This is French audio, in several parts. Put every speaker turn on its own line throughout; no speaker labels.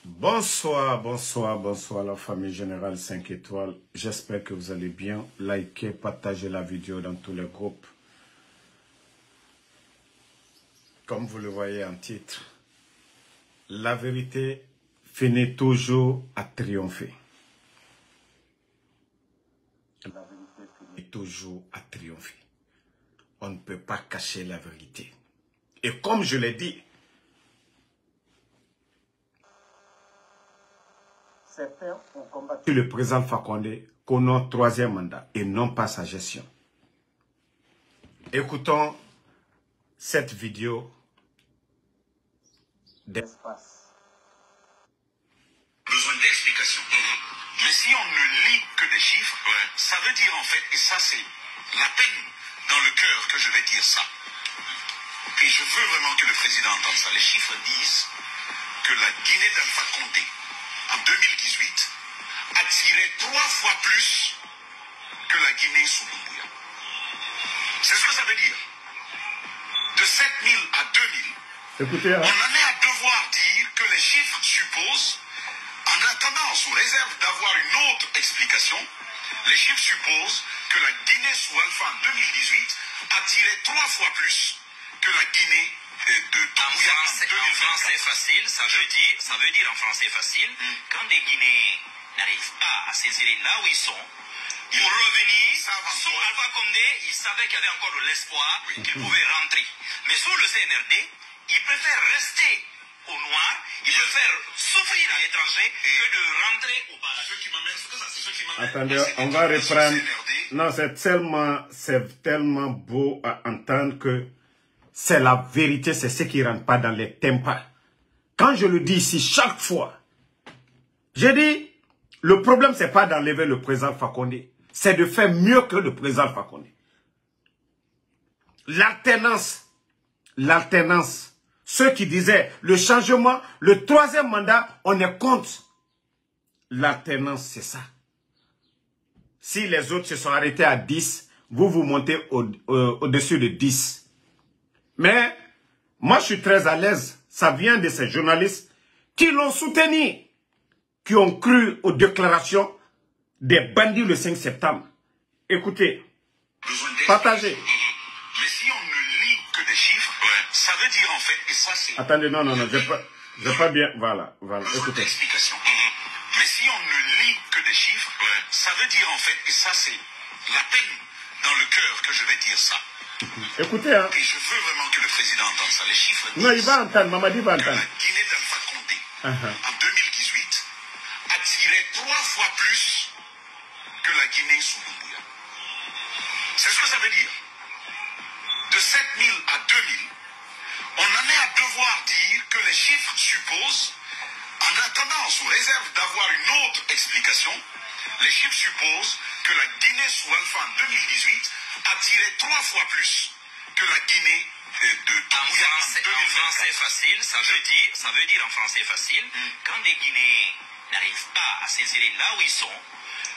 Bonsoir, bonsoir, bonsoir la famille Générale 5 étoiles. J'espère que vous allez bien. Likez, partagez la vidéo dans tous les groupes. Comme vous le voyez en titre, la vérité finit toujours à triompher. La vérité finit toujours à triompher. On ne peut pas cacher la vérité. Et comme je l'ai dit, certains ont combattu le président Fakonde qu'au nom troisième mandat et non pas sa gestion. Écoutons cette vidéo d'espace.
Besoin d'explications. Mais si on ne lit que des chiffres, ça veut dire en fait, et ça c'est la peine dans le cœur que je vais dire ça. Et je veux vraiment que le président entende ça. Les chiffres disent que la Guinée d'Alpha Condé, en 2018, attirait 3 fois plus que la Guinée sous Doumbouya. C'est ce que ça veut dire. De 7000 à 2000,
Écoutez,
on en est à devoir dire que les chiffres supposent, en attendant, sous réserve d'avoir une autre explication, les chiffres supposent que la Guinée sous Alpha en 2018 attirait 3 fois plus que la Guinée de Doumbouya en 2024.
En français facile, ça veut dire en français facile, quand les Guinéens n'arrivent pas à s'insérer là où ils sont, pour revenir, sous Alpha Condé, ils savaient qu'il y avait encore de l'espoir, qu'ils pouvaient rentrer. Mais sous le CNRD, ils préfèrent rester au noir, ils préfèrent souffrir à l'étranger que de rentrer au paradis.
attendez, on va reprendre. Non, c'est tellement beau à entendre que c'est la vérité, c'est ce qui ne rentre pas dans les tympans. Quand je le dis ici, chaque fois, j'ai dit, le problème, c'est pas d'enlever le président Fakonde, c'est de faire mieux que le président Fakonde. L'alternance, ceux qui disaient le changement, le troisième mandat, on est contre. L'alternance, c'est ça. Si les autres se sont arrêtés à 10, vous montez au-dessus de 10. Mais moi, je suis très à l'aise. Ça vient de ces journalistes qui l'ont soutenu, qui ont cru aux déclarations des bandits le 5 septembre. Écoutez, partagez.
Mais si on ne lit que des chiffres, ça veut dire en fait, et ça c'est...
Attendez, non, j'ai pas bien... Voilà, écoutez.
D'explication. Mais si on ne lit que des chiffres, ça veut dire en fait, et ça c'est la peine dans le cœur que je vais dire ça.
Écoutez, hein.
Et je veux vraiment que le président entende ça. Les chiffres disent
Non, il va entendre, Mamadi va
que
entendre.
la Guinée d'Alpha Condé, en 2018, attirait 3 fois plus que la Guinée sous Doumbouya. C'est ce que ça veut dire. De 7000 à 2000, on en est à devoir dire que les chiffres supposent, en attendant, sous réserve d'avoir une autre explication, les chiffres supposent que la Guinée sous Alpha en 2018 attirait 3 fois plus que la Guinée de Doumbouya en 2024.
En français facile, ça veut dire en français facile, quand les Guinéens n'arrivent pas à s'insérer là où ils sont,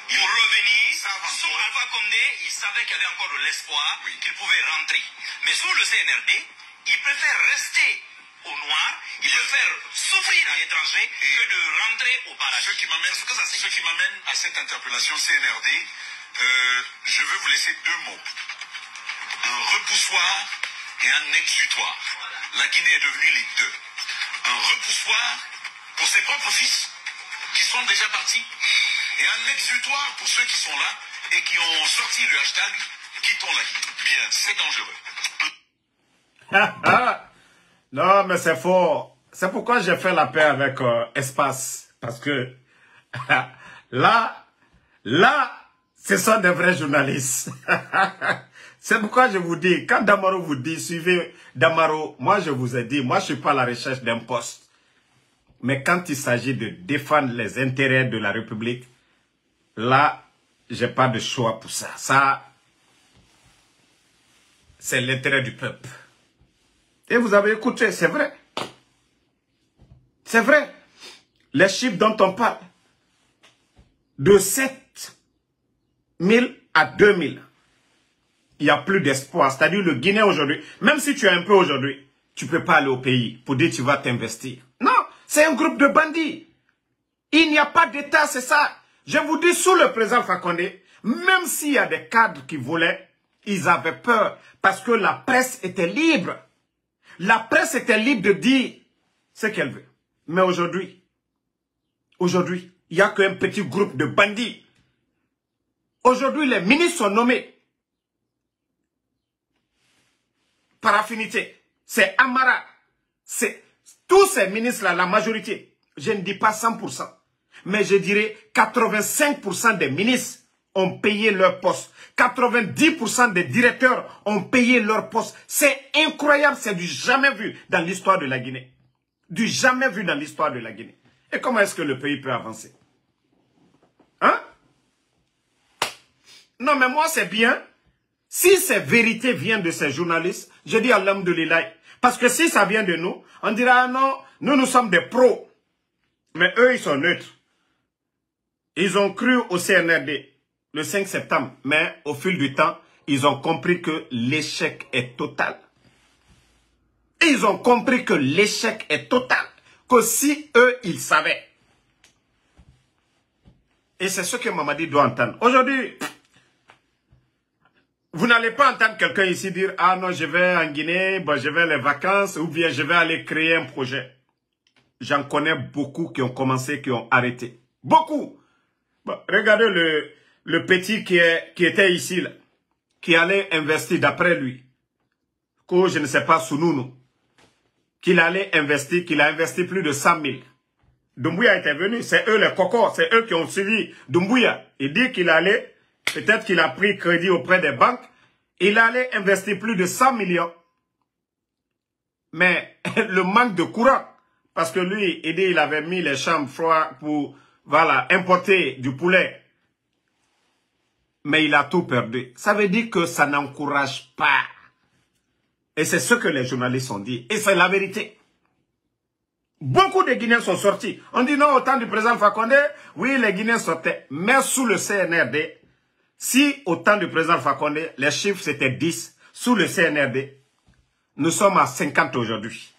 pour revenir, sous Alpha Condé, ils savaient qu'il y avait encore de l'espoir, qu'ils pouvaient rentrer. Mais sous le CNRD, ils préfèrent rester au noir, ils préfèrent souffrir à l'étranger que de rentrer au paradis.
Ce qui m'amène à cette interpellation CNRD, je veux vous laisser 2 mots. Un repoussoir et un exutoire. La Guinée est devenue les deux. Un repoussoir pour ses propres fils, qui sont déjà partis, et un exutoire pour ceux qui sont là et qui ont sorti le hashtag « Quittons la Guinée ». Bien, c'est dangereux.
Non, mais c'est fort. C'est pourquoi j'ai fait la paix avec Espace. Parce que là, ce sont des vrais journalistes. C'est pourquoi je vous dis, quand Damaro vous dit, suivez Damaro, moi je vous ai dit, moi je ne suis pas à la recherche d'un poste. Mais quand il s'agit de défendre les intérêts de la République, là, j'ai pas de choix pour ça. Ça, c'est l'intérêt du peuple. Et vous avez écouté, c'est vrai. C'est vrai. Les chiffres dont on parle, de 7000 à 2000, il n'y a plus d'espoir. C'est-à-dire le Guinéen aujourd'hui, même si tu as un peu aujourd'hui, tu ne peux pas aller au pays pour dire que tu vas t'investir. Non, c'est un groupe de bandits. Il n'y a pas d'État, c'est ça. Je vous dis, sous le président Alpha Condé, même s'il y a des cadres qui volaient, ils avaient peur parce que la presse était libre. La presse était libre de dire ce qu'elle veut. Mais aujourd'hui, il n'y a qu'un petit groupe de bandits. Aujourd'hui, les ministres sont nommés par affinité. C'est Amara. C'est tous ces ministres-là, la majorité. Je ne dis pas 100%. Mais je dirais 85% des ministres ont payé leur poste. 90% des directeurs ont payé leur poste. C'est incroyable, c'est du jamais vu dans l'histoire de la Guinée. Du jamais vu dans l'histoire de la Guinée. Et comment est-ce que le pays peut avancer? Hein? Non, mais moi, c'est bien. Si ces vérités viennent de ces journalistes, je dis alhamdoulilah. Parce que si ça vient de nous, on dira, ah non, nous sommes des pros. Mais eux, ils sont neutres. Ils ont cru au CNRD le 5 septembre. Mais au fil du temps, ils ont compris que l'échec est total. Ils ont compris que l'échec est total. Que si eux, ils savaient. Et c'est ce que Mamadi doit entendre. Aujourd'hui, vous n'allez pas entendre quelqu'un ici dire « Ah non, je vais en Guinée, bon, je vais les vacances ou bien je vais aller créer un projet. » J'en connais beaucoup qui ont commencé, qui ont arrêté. Beaucoup. Bon, regardez le petit qui était ici, là, qui allait investir d'après lui. Que je ne sais pas, Sounounu. Qu'il allait investir, qu'il a investi plus de 100 000. Doumbouya était venu, c'est eux les cocos, c'est eux qui ont suivi Doumbouya. Il dit qu'il allait, peut-être qu'il a pris crédit auprès des banques, il allait investir plus de 100 millions. Mais le manque de courant, parce que lui, il dit il avait mis les chambres froides pour, voilà, importer du poulet. Mais il a tout perdu. Ça veut dire que ça n'encourage pas. Et c'est ce que les journalistes ont dit. Et c'est la vérité. Beaucoup de Guinéens sont sortis. On dit non, au temps du président Alpha Condé, oui, les Guinéens sortaient. Mais sous le CNRD, si au temps du président Alpha Condé, les chiffres c'était 10, sous le CNRD, nous sommes à 50 aujourd'hui.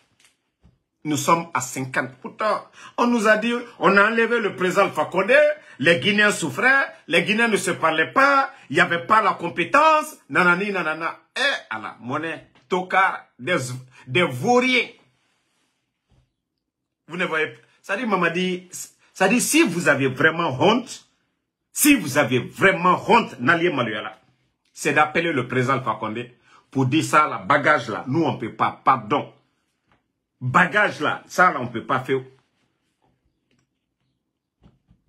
Nous sommes à 50. Pourtant, on nous a dit, on a enlevé le président Alpha Condé, les Guinéens souffraient, les Guinéens ne se parlaient pas, il n'y avait pas la compétence, nanani, nanana. Et à la monnaie, tocard, des vauriens. Vous ne voyez pas. Ça dit, Mamadi, ça dit, si vous avez vraiment honte, Nalié Maluyala, c'est d'appeler le président Alpha Condé pour dire ça, la bagage là, nous on ne peut pas, pardon. Bagage là, ça là, on ne peut pas faire.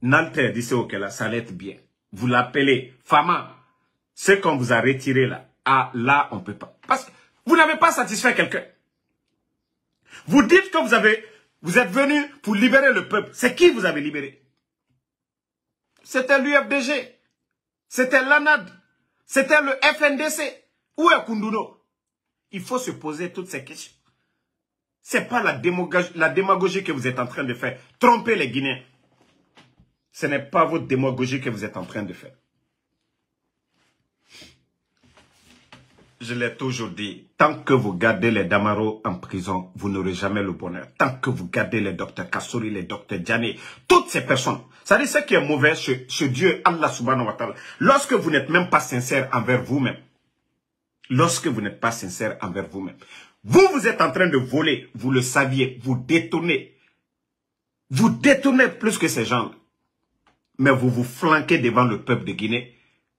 Nalter dit ok là, ça allait être bien. Vous l'appelez, Fama, ce qu'on vous a retiré là, ah là, on ne peut pas. Parce que vous n'avez pas satisfait quelqu'un. Vous dites que vous êtes venu pour libérer le peuple. C'est qui vous avez libéré? C'était l'UFDG. C'était l'ANAD. C'était le FNDC. Où est Koundouno? Il faut se poser toutes ces questions. Ce n'est pas la démagogie que vous êtes en train de faire. Tromper les Guinéens. Ce n'est pas votre démagogie que vous êtes en train de faire. Je l'ai toujours dit, tant que vous gardez les Damaro en prison, vous n'aurez jamais le bonheur. Tant que vous gardez les docteurs Kassouri, les docteurs Diané, toutes ces personnes. Ça dit ce qui est mauvais chez Dieu, Allah subhanahu wa ta'ala. Lorsque vous n'êtes même pas sincère envers vous-même. Lorsque vous n'êtes pas sincère envers vous-même. Vous êtes en train de voler, vous le saviez, vous détournez. Vous détournez plus que ces gens. Mais vous vous flanquez devant le peuple de Guinée.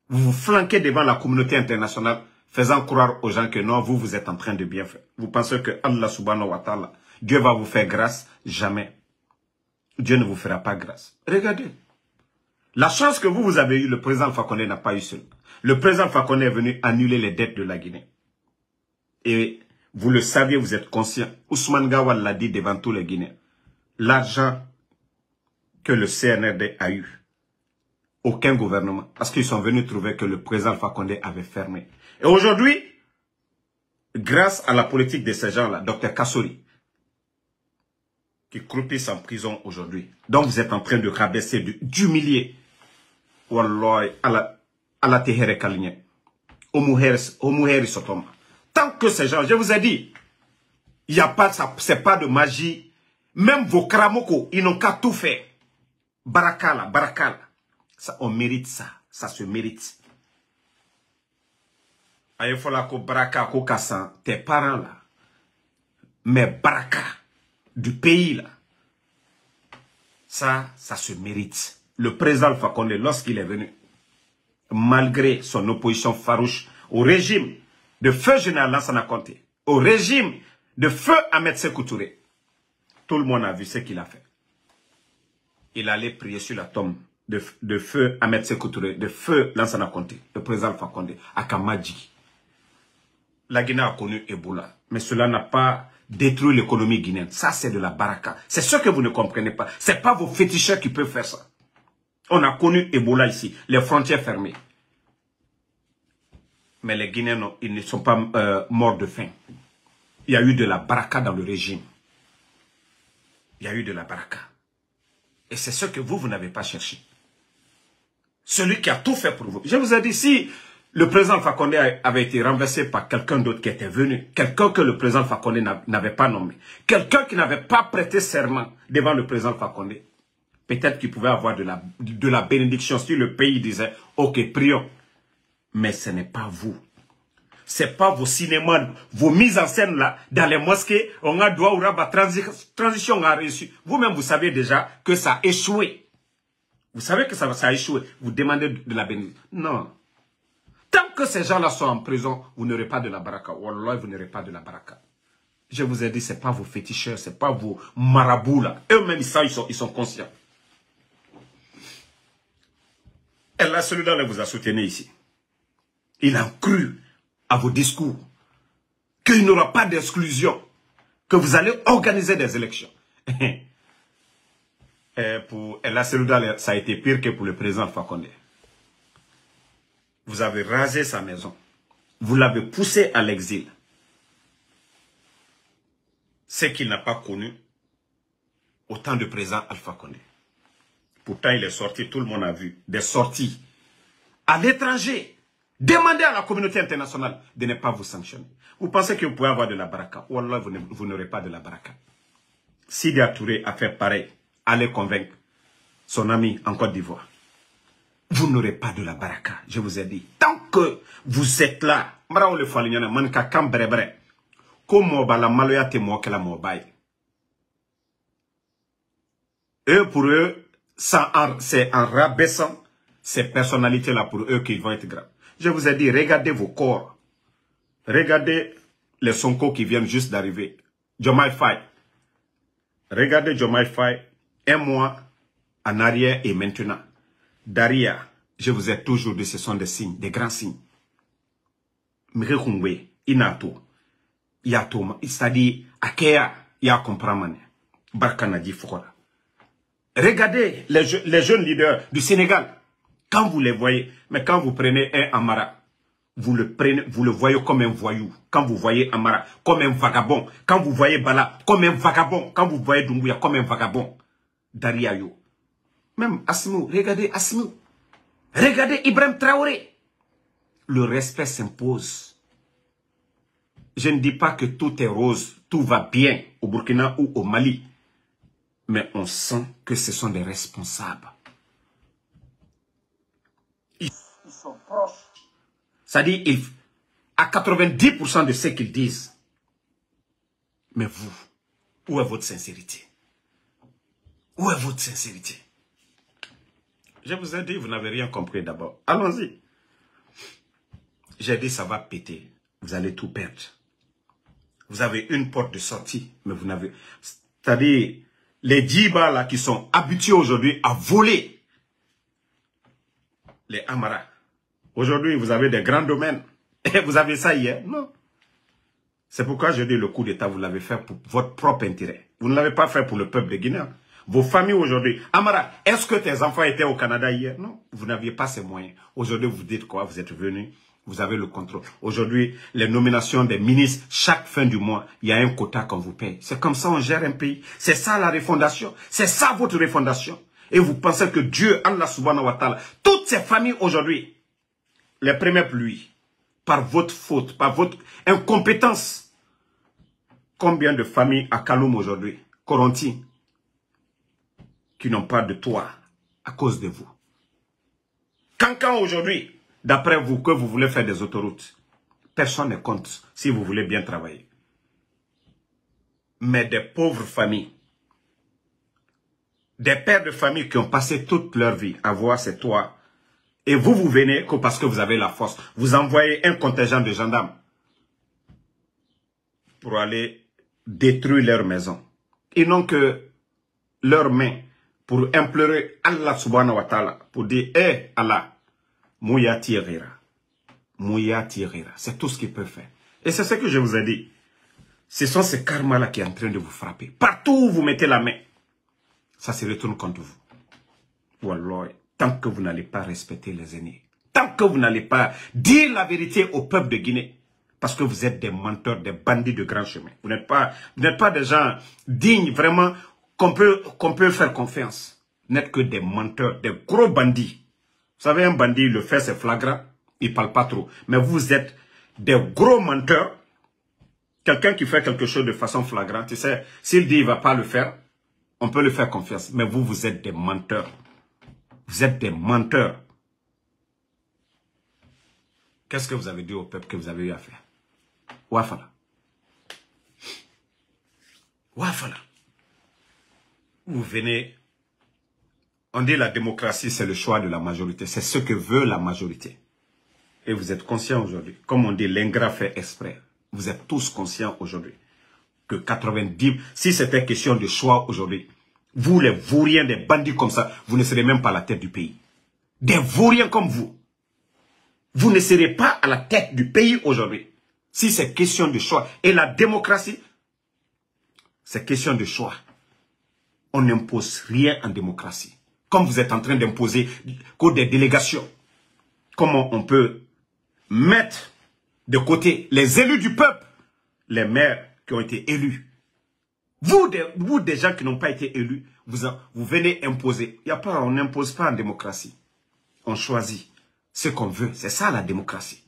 Vous vous flanquez devant la communauté internationale. Faisant croire aux gens que non, vous êtes en train de bien faire. Vous pensez que Allah subhanahu wa ta'ala, Dieu va vous faire grâce? Jamais. Dieu ne vous fera pas grâce. Regardez. La chance que vous avez eue, le président Alpha Condé n'a pas eu seul. Le président Alpha Condé est venu annuler les dettes de la Guinée. Et vous le saviez, vous êtes conscient. Ousmane Gawal l'a dit devant tous les Guinéens. L'argent que le CNRD a eu, aucun gouvernement. Parce qu'ils sont venus trouver que le président Alpha Condé avait fermé. Et aujourd'hui, grâce à la politique de ces gens-là, Dr Kassouri, qui croupissent en prison aujourd'hui, donc vous êtes en train de rabaisser, d'humilier, Wallah, à la tehere kalinye, au muheri sotoma. Tant que ces gens, je vous ai dit, il n'y a pas, c'est pas de magie, même vos kramoko, ils n'ont qu'à tout faire. Baraka là. Ça, on mérite ça. Ça se mérite. Il faut la baraka ko kassan, tes parents là. Mais baraka du pays là. Ça se mérite. Le président Alpha Condé, lorsqu'il est venu, malgré son opposition farouche au régime de feu général Lansana Conté, au régime de feu Ahmed Sékou Touré, tout le monde a vu ce qu'il a fait. Il allait prier sur la tombe de feu Ahmed Sékou Touré, de feu Lansana Conté, le président Alpha Condé, à Kamadji. La Guinée a connu Ebola, mais cela n'a pas détruit l'économie guinéenne. Ça, c'est de la baraka. C'est ce que vous ne comprenez pas. Ce n'est pas vos féticheurs qui peuvent faire ça. On a connu Ebola ici, les frontières fermées. Mais les Guinéens, non, ils ne sont pas morts de faim. Il y a eu de la baraka dans le régime. Il y a eu de la baraka. Et c'est ce que vous n'avez pas cherché. Celui qui a tout fait pour vous. Je vous ai dit, si le président Alpha Condé avait été renversé par quelqu'un d'autre qui était venu, quelqu'un que le président Alpha Condé n'avait pas nommé, quelqu'un qui n'avait pas prêté serment devant le président Alpha Condé, peut-être qu'il pouvait avoir de la bénédiction si le pays disait, ok, prions. Mais ce n'est pas vous. Ce n'est pas vos cinémas, vos mises en scène là, dans les mosquées, on a droit ou transition a réussi. Vous-même, vous savez déjà que ça a échoué. Vous savez que ça a échoué. Vous demandez de la bénédiction. Non. Tant que ces gens-là sont en prison, vous n'aurez pas de la baraka. Wallah, vous n'aurez pas de la baraka. Je vous ai dit, ce n'est pas vos féticheurs, ce n'est pas vos marabouts là. Eux-mêmes, ils sont conscients. Et là, celui-là vous a soutenu ici. Il a cru à vos discours qu'il n'y aura pas d'exclusion, que vous allez organiser des élections. Pour la Selouda, ça a été pire que pour le président Alpha Condé. Vous avez rasé sa maison. Vous l'avez poussé à l'exil. Ce qu'il n'a pas connu au temps du président Alpha Condé. Pourtant, il est sorti, tout le monde a vu, des sorties à l'étranger. Demandez à la communauté internationale de ne pas vous sanctionner. Vous pensez que vous pouvez avoir de la baraka. Wallah, vous n'aurez pas de la baraka. Sidi Touré a fait pareil. Allez convaincre son ami en Côte d'Ivoire. Vous n'aurez pas de la baraka. Je vous ai dit. Tant que vous êtes là, eux, pour eux, c'est en rabaissant ces personnalités-là pour eux qu'ils vont être graves. Je vous ai dit, regardez vos corps. Regardez les Sonko qui viennent juste d'arriver. Diomaye Faye. Regardez Diomaye Faye, un mois en arrière et maintenant. Daria, je vous ai toujours dit, ce sont des signes, des grands signes. Mrekungwe, Inato, Yato, c'est-à-dire, Akea, Ya Kompramane, Barkanadi Fokora. Regardez les jeunes leaders du Sénégal. Quand vous les voyez, mais quand vous prenez un Amara, vous le voyez comme un voyou. Quand vous voyez Amara, comme un vagabond. Quand vous voyez Bala, comme un vagabond. Quand vous voyez Doumbouya, comme un vagabond. Dariayo. Même Asmou, regardez Asmou. Regardez Ibrahim Traoré. Le respect s'impose. Je ne dis pas que tout est rose, tout va bien au Burkina ou au Mali. Mais on sent que ce sont des responsables. Ils sont proches. C'est-à-dire, à 90% de ce qu'ils disent. Mais vous, où est votre sincérité? Où est votre sincérité? Je vous ai dit, vous n'avez rien compris d'abord. Allons-y. J'ai dit, ça va péter. Vous allez tout perdre. Vous avez une porte de sortie, mais vous n'avez... C'est-à-dire, les djibas là qui sont habitués aujourd'hui à voler les Amaras. Aujourd'hui, vous avez des grands domaines. Et vous avez ça hier? Non. C'est pourquoi je dis le coup d'État, vous l'avez fait pour votre propre intérêt. Vous ne l'avez pas fait pour le peuple de Guinée. Vos familles aujourd'hui. Amara, est-ce que tes enfants étaient au Canada hier? Non. Vous n'aviez pas ces moyens. Aujourd'hui, vous dites quoi? Vous êtes venus. Vous avez le contrôle. Aujourd'hui, les nominations des ministres, chaque fin du mois, il y a un quota qu'on vous paye. C'est comme ça on gère un pays. C'est ça la refondation. C'est ça votre refondation. Et vous pensez que Dieu, Allah subhanahu wa ta'ala, toutes ces familles aujourd'hui, les premières pluies, par votre faute, par votre incompétence. Combien de familles à Kaloum aujourd'hui, Coronti, qui n'ont pas de toit, à cause de vous. Quand aujourd'hui, d'après vous, que vous voulez faire des autoroutes, personne ne compte si vous voulez bien travailler. Mais des pauvres familles, des pères de famille qui ont passé toute leur vie à voir ces toits, et vous venez que parce que vous avez la force, vous envoyez un contingent de gendarmes pour aller détruire leur maison. Ils n'ont que leurs mains pour implorer Allah subhanahu wa ta'ala, pour dire, hé Allah, Mouya tirera. Mouya tirera. C'est tout ce qu'ils peuvent faire. Et c'est ce que je vous ai dit. Ce sont ces karmas-là qui sont en train de vous frapper. Partout où vous mettez la main, ça se retourne contre vous. Wallah, tant que vous n'allez pas respecter les aînés, tant que vous n'allez pas dire la vérité au peuple de Guinée, parce que vous êtes des menteurs, des bandits de grand chemin. Vous n'êtes pas des gens dignes, vraiment, qu'on peut faire confiance. Vous n'êtes que des menteurs, des gros bandits. Vous savez, un bandit, il le fait, c'est flagrant, il ne parle pas trop. Mais vous êtes des gros menteurs. Quelqu'un qui fait quelque chose de façon flagrante, tu sais, s'il dit qu'il ne va pas le faire, on peut le faire confiance. Mais vous êtes des menteurs. Vous êtes des menteurs. Qu'est-ce que vous avez dit au peuple que vous avez eu à faire? Wafala. Wafala. Vous venez, on dit la démocratie, c'est le choix de la majorité. C'est ce que veut la majorité. Et vous êtes conscients aujourd'hui. Comme on dit, l'ingrat fait exprès. Vous êtes tous conscients aujourd'hui que 90, si c'était question de choix aujourd'hui, vous les vauriens, des bandits comme ça, vous ne serez même pas à la tête du pays. Des vauriens comme vous. Vous ne serez pas à la tête du pays aujourd'hui. Si c'est question de choix. Et la démocratie, c'est question de choix. On n'impose rien en démocratie. Comme vous êtes en train d'imposer des délégations. Comment on peut mettre de côté les élus du peuple, les maires qui ont été élus. Vous des gens qui n'ont pas été élus, vous venez imposer. On n'impose pas en démocratie. On choisit ce qu'on veut. C'est ça la démocratie.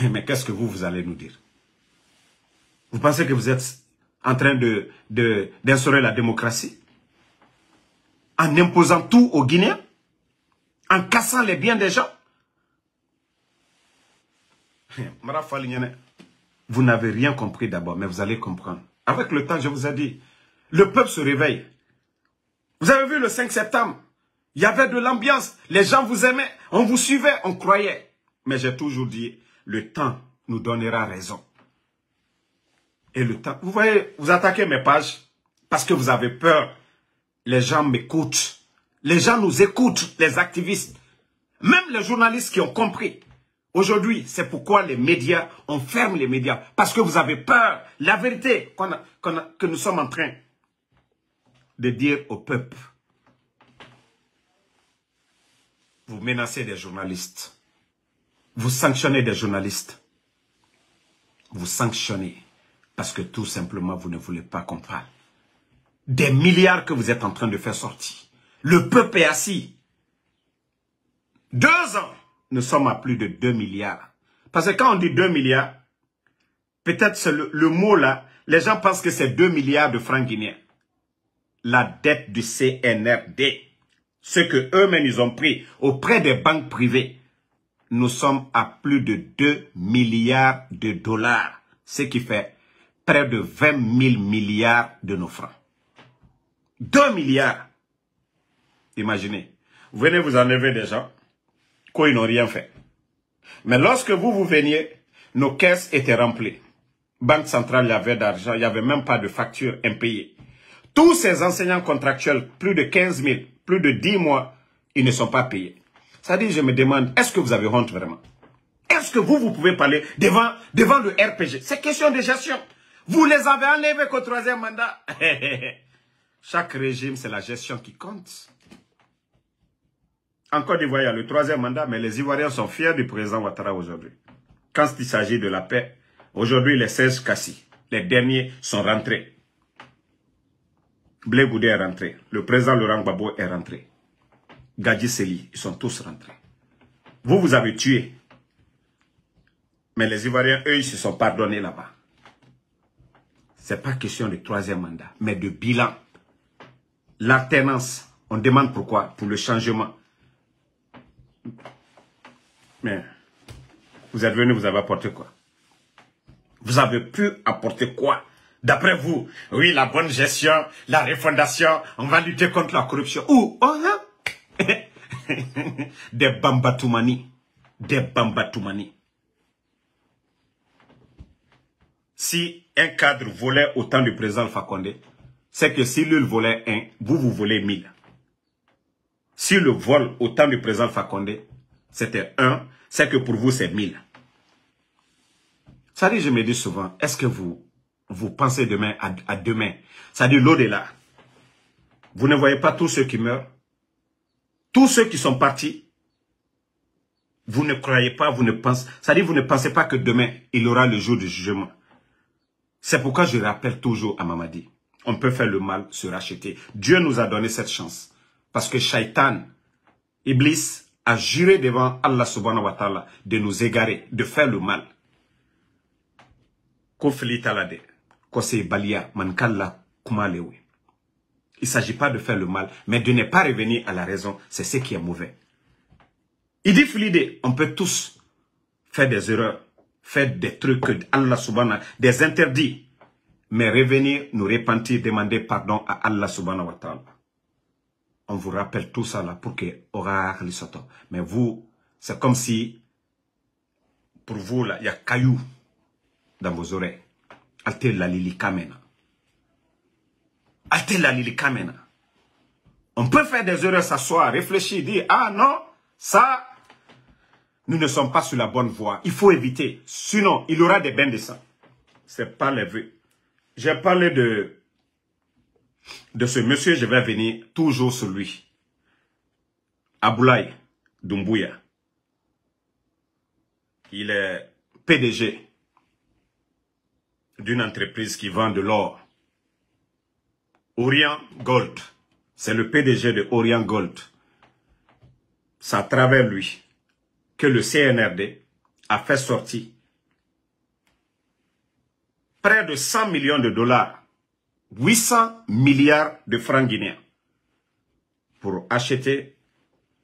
Mais qu'est-ce que vous allez nous dire? Vous pensez que vous êtes en train d'instaurer la démocratie? En imposant tout aux Guinéens? En cassant les biens des gens? Vous n'avez rien compris d'abord, mais vous allez comprendre. Avec le temps, je vous ai dit, le peuple se réveille. Vous avez vu le 5 septembre? Il y avait de l'ambiance. Les gens vous aimaient. On vous suivait, on croyait. Mais j'ai toujours dit, le temps nous donnera raison. Et le temps... Vous voyez, vous attaquez mes pages parce que vous avez peur. Les gens m'écoutent. Les gens nous écoutent, les activistes. Même les journalistes qui ont compris. Aujourd'hui, c'est pourquoi les médias, on ferme les médias. Parce que vous avez peur. La vérité que nous sommes en train de dire au peuple. Vous menacez des journalistes. Vous sanctionnez des journalistes. Vous sanctionnez. Parce que tout simplement, vous ne voulez pas qu'on parle. Des milliards que vous êtes en train de faire sortir. Le peuple est assis. 2 ans. Nous sommes à plus de 2 milliards. Parce que quand on dit 2 milliards, peut-être c'est le mot là, les gens pensent que c'est 2 milliards de francs guinéens. La dette du CNRD, ce que eux-mêmes ils ont pris auprès des banques privées, nous sommes à plus de 2 milliards de dollars. Ce qui fait près de 20 000 milliards de nos francs. 2 milliards. Imaginez. Vous venez vous enlever des gens qu'ils n'ont rien fait. Mais lorsque vous veniez, nos caisses étaient remplies. Banque centrale, il y avait d'argent, il n'y avait même pas de facture impayée. Tous ces enseignants contractuels, plus de 15 000, plus de 10 mois, ils ne sont pas payés. Ça dit, je me demande, est-ce que vous avez honte vraiment? Est-ce que vous pouvez parler devant le RPG? C'est question de gestion. Vous les avez enlevés qu'au 3e mandat. Chaque régime, c'est la gestion qui compte. En Côte d'Ivoire, il y a le 3e mandat, mais les Ivoiriens sont fiers du président Ouattara aujourd'hui. Quand il s'agit de la paix, aujourd'hui, les 16 Kassi, les derniers sont rentrés. Blé Goudé est rentré. Le président Laurent Gbagbo est rentré. Gadji Seli, ils sont tous rentrés. Vous avez tué. Mais les Ivoiriens, eux, ils se sont pardonnés là-bas. Ce n'est pas question de 3e mandat, mais de bilan. L'alternance. On demande pourquoi? Pour le changement. Mais vous êtes venu, vous avez apporté quoi? Vous avez pu apporter quoi? D'après vous, oui, la bonne gestion, la refondation, on va lutter contre la corruption. Ou, oh, hein? Des bambatoumani. Des bambatoumani. Si un cadre volait autant du président Alpha Condé, c'est que si lui volait 1, vous volez 1000. Si le vol autant du président Alpha Condé, c'était 1, c'est que pour vous c'est 1000. Ça dit, je me dis souvent, est-ce que vous pensez demain à demain? Ça dit l'au-delà. Vous ne voyez pas tous ceux qui meurent? Tous ceux qui sont partis? Vous ne croyez pas, vous ne pensez... Ça dit, vous ne pensez pas que demain, il y aura le jour du jugement. C'est pourquoi je rappelle toujours à Mamadi, on peut faire le mal, se racheter. Dieu nous a donné cette chance. Parce que Shaitan, Iblis, a juré devant Allah subhanahu wa ta'ala de nous égarer, de faire le mal. Il ne s'agit pas de faire le mal, mais de ne pas revenir à la raison, c'est ce qui est mauvais. Il dit Flidé, on peut tous faire des erreurs, faire des trucs que Allah subhanahu, des interdits, mais revenir, nous repentir, demander pardon à Allah subhanahu wa ta'ala. On vous rappelle tout ça là pour que aura l'issoto. Mais vous, c'est comme si, pour vous là, il y a cailloux dans vos oreilles. Alte la lili kamena. Alte la lili kamena. On peut faire des erreurs, s'asseoir, réfléchir, dire, ah non, ça, nous ne sommes pas sur la bonne voie. Il faut éviter. Sinon, il y aura des bains de sang. C'est pas les vœux. J'ai parlé de ce monsieur, je vais venir toujours sur lui. Aboulaye Doumbouya. Il est PDG d'une entreprise qui vend de l'or. Orient Gold. C'est le PDG de Orient Gold. C'est à travers lui que le CNRD a fait sortir près de 100 millions de dollars. 800 milliards de francs guinéens pour acheter.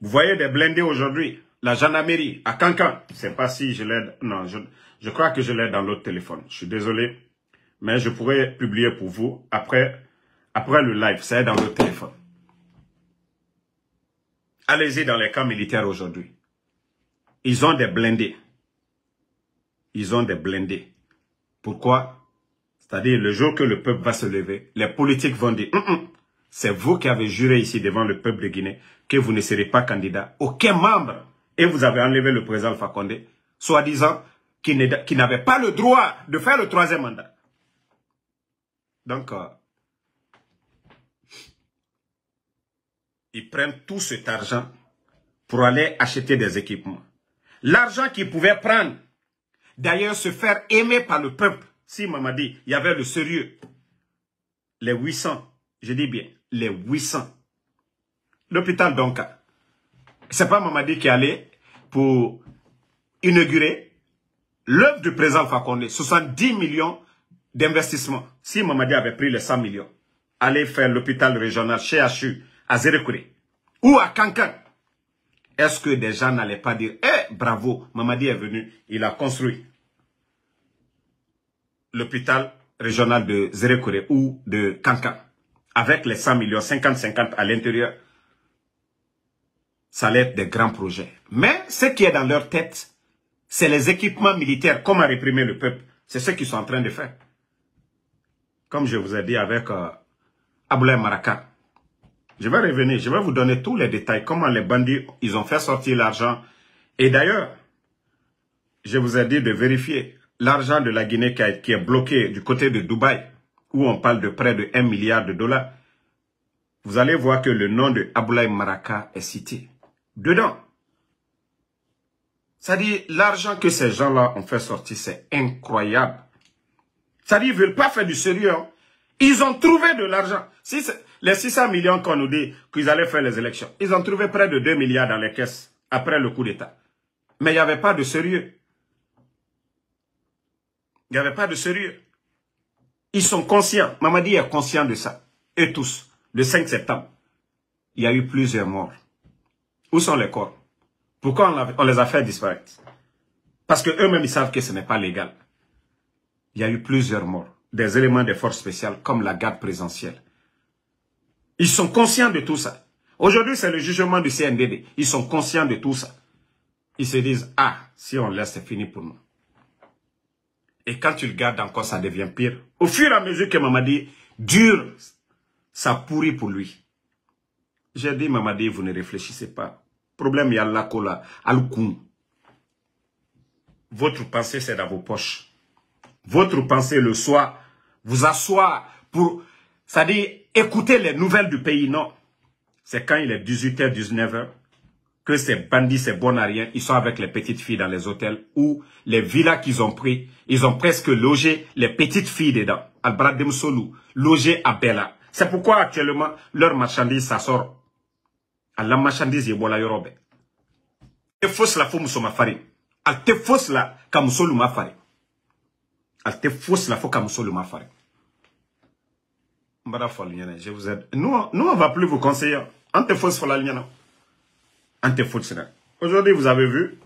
Vous voyez des blindés aujourd'hui. La gendarmerie à Cancan. Je ne sais pas si je l'ai. Non, je crois que je l'ai dans l'autre téléphone. Je suis désolé. Mais je pourrais publier pour vous après le live. C'est dans l'autre téléphone. Allez-y dans les camps militaires aujourd'hui. Ils ont des blindés. Ils ont des blindés. Pourquoi? C'est-à-dire, le jour que le peuple va se lever, les politiques vont dire, c'est vous qui avez juré ici devant le peuple de Guinée que vous ne serez pas candidat. Aucun membre. Et vous avez enlevé le président Alpha Condé, soi-disant qu'il n'avait pas le droit de faire le 3e mandat. Donc, ils prennent tout cet argent pour aller acheter des équipements. L'argent qu'ils pouvaient prendre, d'ailleurs se faire aimer par le peuple. Si Mamadi, il y avait le sérieux. Les 800, je dis bien, les 800. L'hôpital Donka. C'est pas Mamadi qui allait pour inaugurer l'œuvre du président Alpha Condé. 70 millions d'investissements. Si Mamadi avait pris les 100 millions, aller faire l'hôpital régional chez CHU à Zérekouré ou à Cancan. Est-ce que des gens n'allaient pas dire, bravo, Mamadi est venu, il a construit l'hôpital régional de Zérekouré ou de Cancan, avec les 100 millions, 50-50 à l'intérieur, ça allait être des grands projets. Mais ce qui est dans leur tête, c'est les équipements militaires, comment réprimer le peuple. C'est ce qu'ils sont en train de faire. Comme je vous ai dit avec Aboulaye Maraka. Je vais revenir, je vais vous donner tous les détails, comment les bandits, ils ont fait sortir l'argent. Et d'ailleurs, je vous ai dit de vérifier l'argent de la Guinée qui est bloqué du côté de Dubaï, où on parle de près de 1 milliard de dollars. Vous allez voir que le nom de Aboulaye Maraka est cité dedans. C'est-à-dire, l'argent que ces gens-là ont fait sortir, c'est incroyable. C'est-à-dire, ils ne veulent pas faire du sérieux. Hein. Ils ont trouvé de l'argent. Si les 600 millions qu'on nous dit qu'ils allaient faire les élections, ils ont trouvé près de 2 milliards dans les caisses après le coup d'État. Mais il n'y avait pas de sérieux. Il n'y avait pas de sérieux. Ils sont conscients. Mamadi est conscient de ça. Eux tous. Le 5 septembre. il y a eu plusieurs morts. Où sont les corps? Pourquoi on les a fait disparaître? Parce qu'eux-mêmes, ils savent que ce n'est pas légal. Il y a eu plusieurs morts. Des éléments des forces spéciales comme la garde présidentielle. Ils sont conscients de tout ça. Aujourd'hui, c'est le jugement du CNDD. Ils sont conscients de tout ça. Ils se disent, ah, si on laisse, c'est fini pour nous. Et quand tu le gardes encore, ça devient pire. Au fur et à mesure que Mamadi dure, ça pourrit pour lui. J'ai dit, Mamadi, vous ne réfléchissez pas. Problème, il y a l'akola, al-koum. Votre pensée, c'est dans vos poches. Votre pensée, le soir, vous asseoir pour, c'est-à-dire, écouter les nouvelles du pays, non. C'est quand il est 18h, 19h, que ces bandits, ces bonariens, ils sont avec les petites filles dans les hôtels ou les villas qu'ils ont pris, ils ont presque logé les petites filles dedans. Al-Bradem Solou, logé à Bella. C'est pourquoi actuellement, leur marchandise, ça sort. À la marchandise, il y a Yorobe. Et fausse la faux moussoma farine. Al te fausse la kamoussolu ma farine. Al te fausse la faux kamoussolu ma farine. Je vous aide. Nous, on va plus vous conseiller. On te fausse la ligne. Aujourd'hui, vous avez vu,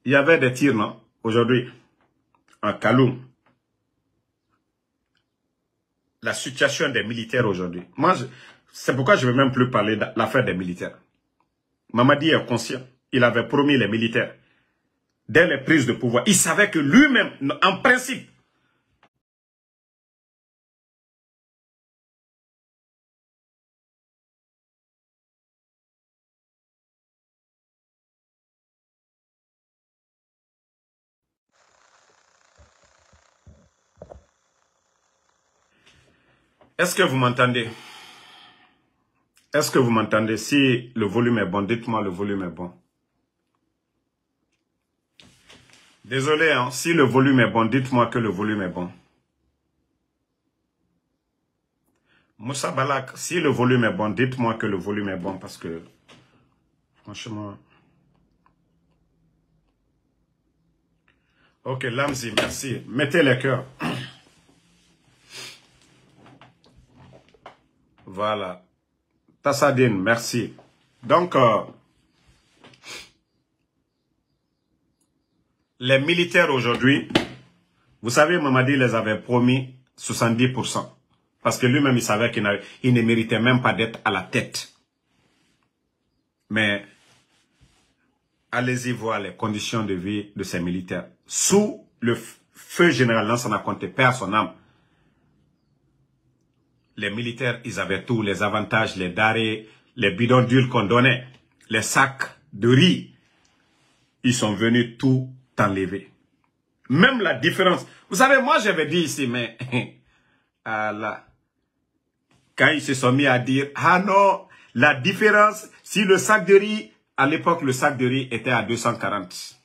il y avait des tirs, non? Aujourd'hui, en Kaloum. La situation des militaires aujourd'hui. Moi, c'est pourquoi je ne veux même plus parler de l'affaire des militaires. Mamadi est conscient. Il avait promis les militaires. Dès les prises de pouvoir, il savait que lui-même, en principe, est-ce que vous m'entendez? Est-ce que vous m'entendez? Si le volume est bon, dites-moi le volume est bon. Désolé, hein, si le volume est bon, dites-moi que le volume est bon. Moussa Balak, si le volume est bon, dites-moi que le volume est bon parce que, franchement... Ok, Lamzi, merci. Mettez les cœurs. Voilà. Tassadine, merci. Donc, les militaires aujourd'hui, vous savez, Mamadi les avait promis 70%. Parce que lui-même, il savait qu'il ne méritait même pas d'être à la tête. Mais, allez-y voir les conditions de vie de ces militaires. Sous le feu général Lansana Conté, paix à son âme. Les militaires, ils avaient tous les avantages, les darés, les bidons d'huile qu'on donnait, les sacs de riz. Ils sont venus tout enlever. Même la différence. Vous savez, moi j'avais dit ici, mais là, quand ils se sont mis à dire, ah non, la différence, si le sac de riz, à l'époque, le sac de riz était à 240.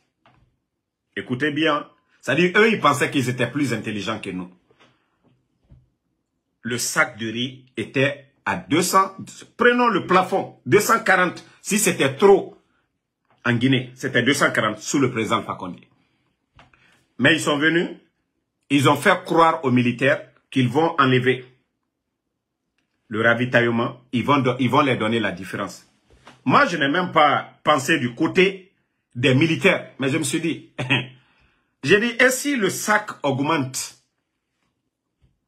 Écoutez bien, c'est-à-dire, eux, ils pensaient qu'ils étaient plus intelligents que nous. Le sac de riz était à 200, prenons le plafond, 240. Si c'était trop en Guinée, c'était 240 sous le président Fakonde. Mais ils sont venus, ils ont fait croire aux militaires qu'ils vont enlever le ravitaillement, ils vont leur donner la différence. Moi, je n'ai même pas pensé du côté des militaires, mais je me suis dit, j'ai dit, et si le sac augmente,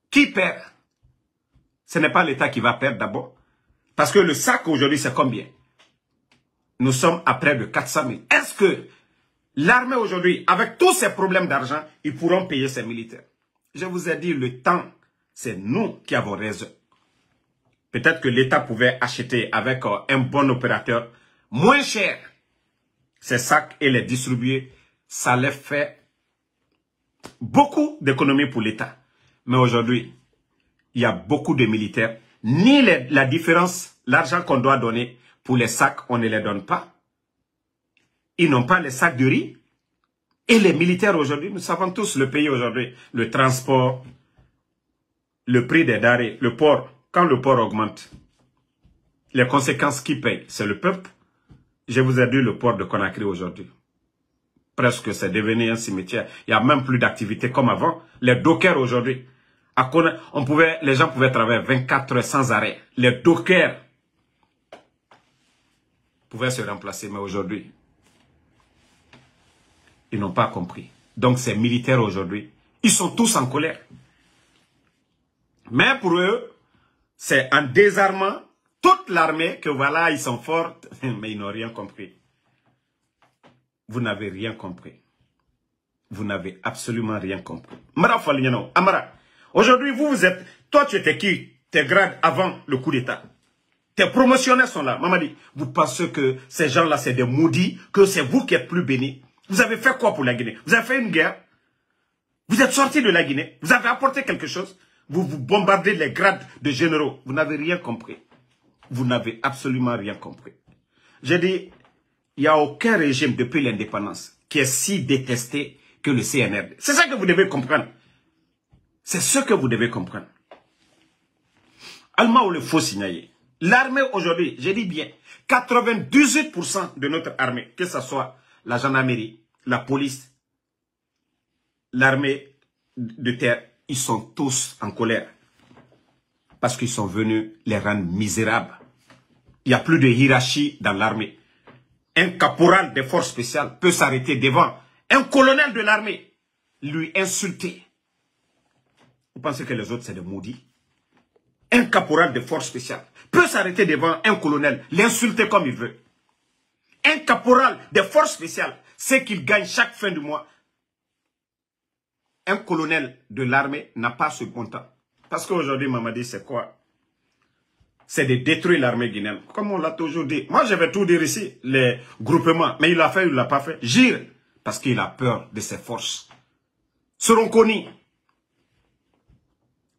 qui perd? Ce n'est pas l'État qui va perdre d'abord. Parce que le sac aujourd'hui, c'est combien? Nous sommes à près de 400 000. Est-ce que l'armée aujourd'hui, avec tous ces problèmes d'argent, ils pourront payer ces militaires? Je vous ai dit, le temps, c'est nous qui avons raison. Peut-être que l'État pouvait acheter avec un bon opérateur moins cher ces sacs et les distribuer. Ça les fait beaucoup d'économies pour l'État. Mais aujourd'hui, il y a beaucoup de militaires. Ni la différence, l'argent qu'on doit donner pour les sacs, on ne les donne pas. Ils n'ont pas les sacs de riz. Et les militaires aujourd'hui, nous savons tous le pays aujourd'hui, le transport, le prix des denrées, le port. Quand le port augmente, les conséquences qui payent, c'est le peuple. Je vous ai dit le port de Conakry aujourd'hui. Presque c'est devenu un cimetière. Il n'y a même plus d'activité comme avant. Les dockers aujourd'hui, les gens pouvaient travailler 24 heures sans arrêt. Les dockers, pouvaient se remplacer. Mais aujourd'hui, ils n'ont pas compris. Donc ces militaires aujourd'hui, ils sont tous en colère. Mais pour eux, c'est en désarmant toute l'armée que voilà, ils sont forts. Mais ils n'ont rien compris. Vous n'avez rien compris. Vous n'avez absolument rien compris. Mara Falignano, Amara, aujourd'hui, vous êtes... Toi, tu étais qui? Tes grades avant le coup d'État. Tes promotionnaires sont là. Mamadi, vous pensez que ces gens-là, c'est des maudits, que c'est vous qui êtes plus bénis? Vous avez fait quoi pour la Guinée? Vous avez fait une guerre? Vous êtes sortis de la Guinée? Vous avez apporté quelque chose? Vous vous bombardez les grades de généraux. Vous n'avez rien compris. Vous n'avez absolument rien compris. J'ai dit, il n'y a aucun régime depuis l'indépendance qui est si détesté que le CNRD. C'est ça que vous devez comprendre. C'est ce que vous devez comprendre. Allemand ou le faux signaler. L'armée aujourd'hui, j'ai dit bien, 98% de notre armée, que ce soit la gendarmerie, la police, l'armée de terre, ils sont tous en colère. Parce qu'ils sont venus les rendre misérables. Il n'y a plus de hiérarchie dans l'armée. Un caporal des forces spéciales peut s'arrêter devant un colonel de l'armée, lui insulter. Vous pensez que les autres, c'est des maudits? Un caporal de force spéciale peut s'arrêter devant un colonel, l'insulter comme il veut. Un caporal de force spéciale sait qu'il gagne chaque fin du mois. Un colonel de l'armée n'a pas ce montant. Parce qu'aujourd'hui, Mamadi, c'est quoi? C'est de détruire l'armée guinéenne. Comme on l'a toujours dit. Moi, je vais tout dire ici, les groupements. Mais il l'a fait, il ne l'a pas fait. Gire. Parce qu'il a peur de ses forces. Seront connus.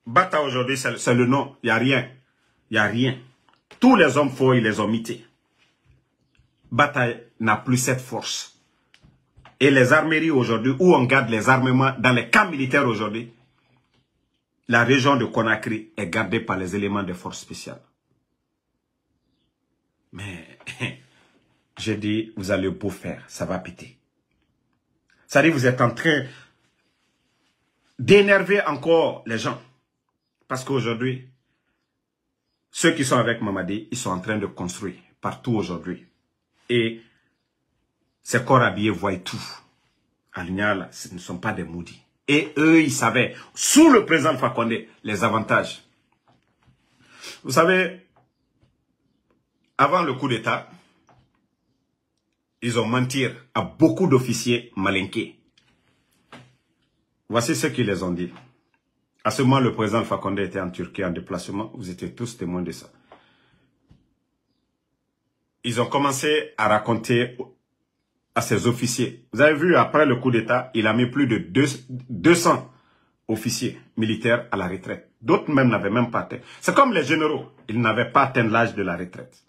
Bata aujourd'hui, c'est le nom. Il n'y a rien. Il n'y a rien. Tous les hommes faux, ils les ont mités. Bata n'a plus cette force. Et les armeries aujourd'hui, où on garde les armements dans les camps militaires aujourd'hui, la région de Conakry est gardée par les éléments de force spéciales. Mais, j'ai dit, vous allez beau faire, ça va péter. Ça dit, vous êtes en train d'énerver encore les gens. Parce qu'aujourd'hui, ceux qui sont avec Mamadi, ils sont en train de construire partout aujourd'hui. Et ces corps habillés voient tout. Alignal, ce ne sont pas des maudits. Et eux, ils savaient, sous le président Fakonde, les avantages. Vous savez, avant le coup d'État, ils ont menti à beaucoup d'officiers malinqués. Voici ce qu'ils les ont dit. À ce moment, le président Fakonde était en Turquie en déplacement. Vous étiez tous témoins de ça. Ils ont commencé à raconter à ses officiers. Vous avez vu, après le coup d'État, il a mis plus de 200 officiers militaires à la retraite. D'autres même n'avaient même pas atteint. C'est comme les généraux. Ils n'avaient pas atteint l'âge de la retraite.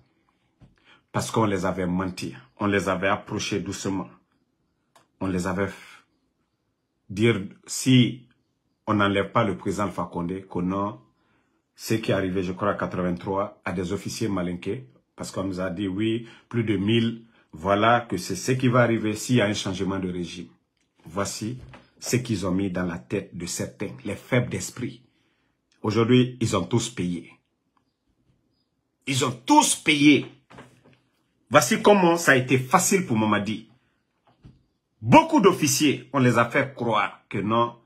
Parce qu'on les avait menti. On les avait approchés doucement. On les avait dire si on n'enlève pas le président Fakonde, qu'on a ce qui est arrivé, je crois, en 83, à des officiers malinqués. Parce qu'on nous a dit, oui, plus de 1000, voilà que c'est ce qui va arriver s'il y a un changement de régime. Voici ce qu'ils ont mis dans la tête de certains, les faibles d'esprit. Aujourd'hui, ils ont tous payé. Ils ont tous payé. Voici comment ça a été facile pour Mamadi. Beaucoup d'officiers, on les a fait croire que non,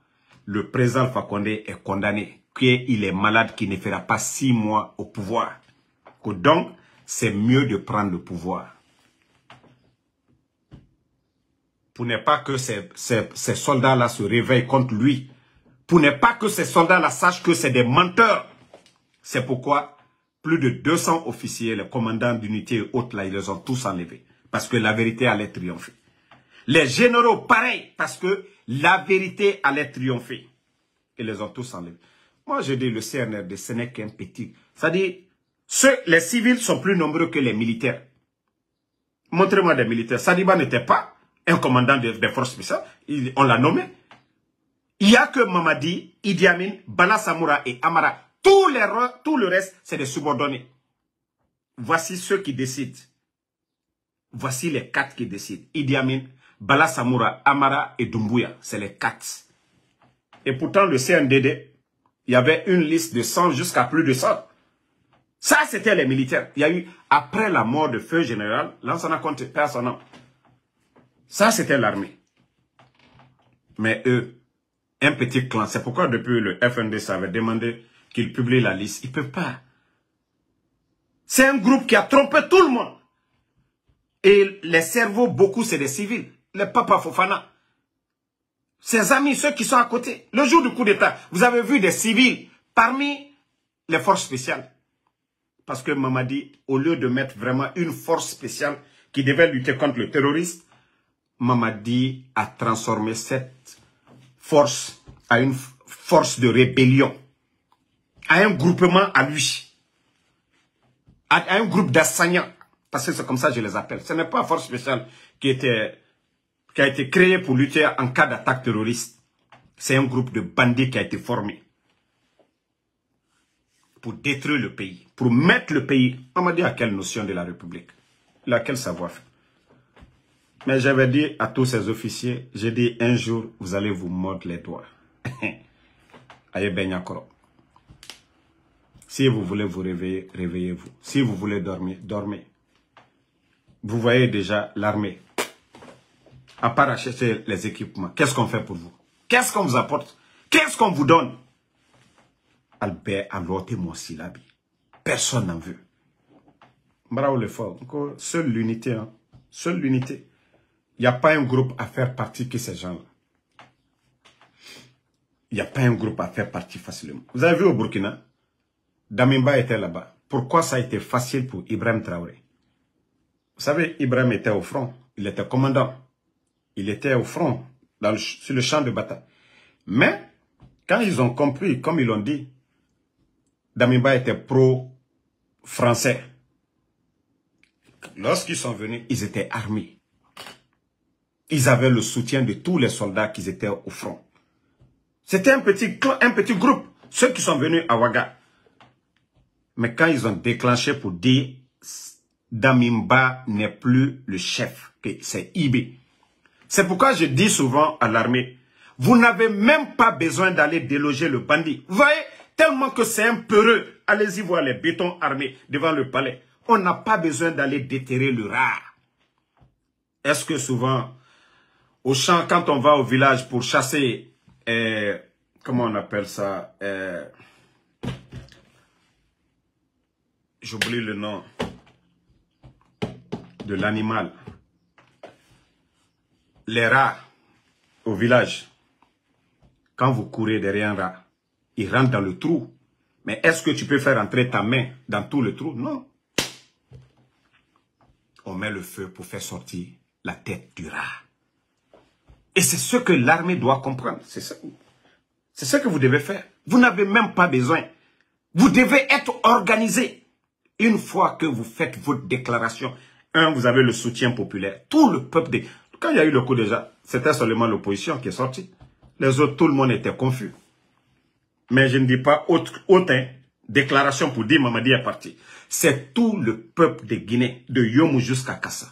le président Fakonde est condamné, qu'il est malade, qu'il ne fera pas 6 mois au pouvoir. Que donc, c'est mieux de prendre le pouvoir. Pour ne pas que ces soldats-là se réveillent contre lui. Pour ne pas que ces soldats-là sachent que c'est des menteurs. C'est pourquoi plus de 200 officiers, les commandants d'unité et autres, là, ils les ont tous enlevés. Parce que la vérité allait triompher. Les généraux, pareil, parce que la vérité allait triompher. Ils les ont tous enlevés. Moi, je dis, le CNRD, ce n'est qu'un petit. C'est-à-dire, les civils sont plus nombreux que les militaires. Montrez-moi des militaires. Sadiba n'était pas un commandant des forces spéciales. On l'a nommé. Il n'y a que Mamadi, Idi Amin, Bala Samoura et Amara. Tout le reste, c'est des subordonnés. Voici ceux qui décident. Voici les 4 qui décident. Idi Amin, Bala Samoura, Amara et Doumbouya. C'est les 4. Et pourtant, le CNDD, il y avait une liste de 100 jusqu'à plus de 100. Ça, c'était les militaires. Il y a eu, après la mort de feu général, Lansana Conté, personne. Ça, c'était l'armée. Mais eux, un petit clan, c'est pourquoi depuis le FNDC avait demandé qu'ils publient la liste. Ils ne peuvent pas. C'est un groupe qui a trompé tout le monde. Et les cerveaux, beaucoup, c'est des civils. Les Papa Fofana. Ses amis, ceux qui sont à côté. Le jour du coup d'État, vous avez vu des civils parmi les forces spéciales. Parce que Mamadi, au lieu de mettre vraiment une force spéciale qui devait lutter contre le terrorisme, Mamadi a transformé cette force à une force de rébellion, à un groupement à lui, à un groupe d'assaillants, parce que c'est comme ça que je les appelle. Ce n'est pas une force spéciale qui a été créée pour lutter en cas d'attaque terroriste. C'est un groupe de bandits qui a été formé pour détruire le pays, pour mettre le pays. On m'a dit à quelle notion de la République, à quel savoir-faire. Mais j'avais dit à tous ces officiers, j'ai dit un jour, vous allez vous mordre les doigts. Aye Benyakoro. Si vous voulez vous réveiller, réveillez-vous. Si vous voulez dormir, dormez. Vous voyez déjà l'armée. À part acheter les équipements, qu'est-ce qu'on fait pour vous? Qu'est-ce qu'on vous apporte? Qu'est-ce qu'on vous donne? Albert a l'autre Silabi. Personne n'en veut. Bravo le fort. Seule l'unité. Hein? Seule l'unité. Il n'y a pas un groupe à faire partie que ces gens-là. Il n'y a pas un groupe à faire partie facilement. Vous avez vu au Burkina, Damimba était là-bas. Pourquoi ça a été facile pour Ibrahim Traoré? Vous savez, Ibrahim était au front. Il était commandant. Il était au front, sur le champ de bataille. Mais, quand ils ont compris, comme ils l'ont dit, Damimba était pro-français. Lorsqu'ils sont venus, ils étaient armés. Ils avaient le soutien de tous les soldats qui étaient au front. C'était un petit groupe, ceux qui sont venus à Ouaga. Mais quand ils ont déclenché pour dire Damimba n'est plus le chef, que c'est Ibé. C'est pourquoi je dis souvent à l'armée, vous n'avez même pas besoin d'aller déloger le bandit. Vous voyez, tellement que c'est un peureux. Allez-y voir les bétons armés devant le palais. On n'a pas besoin d'aller déterrer le rat. Est-ce que souvent, au champ, quand on va au village pour chasser, comment on appelle ça, j'oublie le nom de l'animal. Les rats au village, quand vous courez derrière un rat, il rentre dans le trou. Mais est-ce que tu peux faire entrer ta main dans tout le trou? Non. On met le feu pour faire sortir la tête du rat. Et c'est ce que l'armée doit comprendre. C'est ce que vous devez faire. Vous n'avez même pas besoin. Vous devez être organisé. Une fois que vous faites votre déclaration, vous avez le soutien populaire. Tout le peuple... Quand il y a eu le coup déjà, c'était seulement l'opposition qui est sortie. Les autres, tout le monde était confus. Mais je ne dis pas autre déclaration pour dire Mamadi est parti. C'est tout le peuple de Guinée, de Yomou jusqu'à Kassa.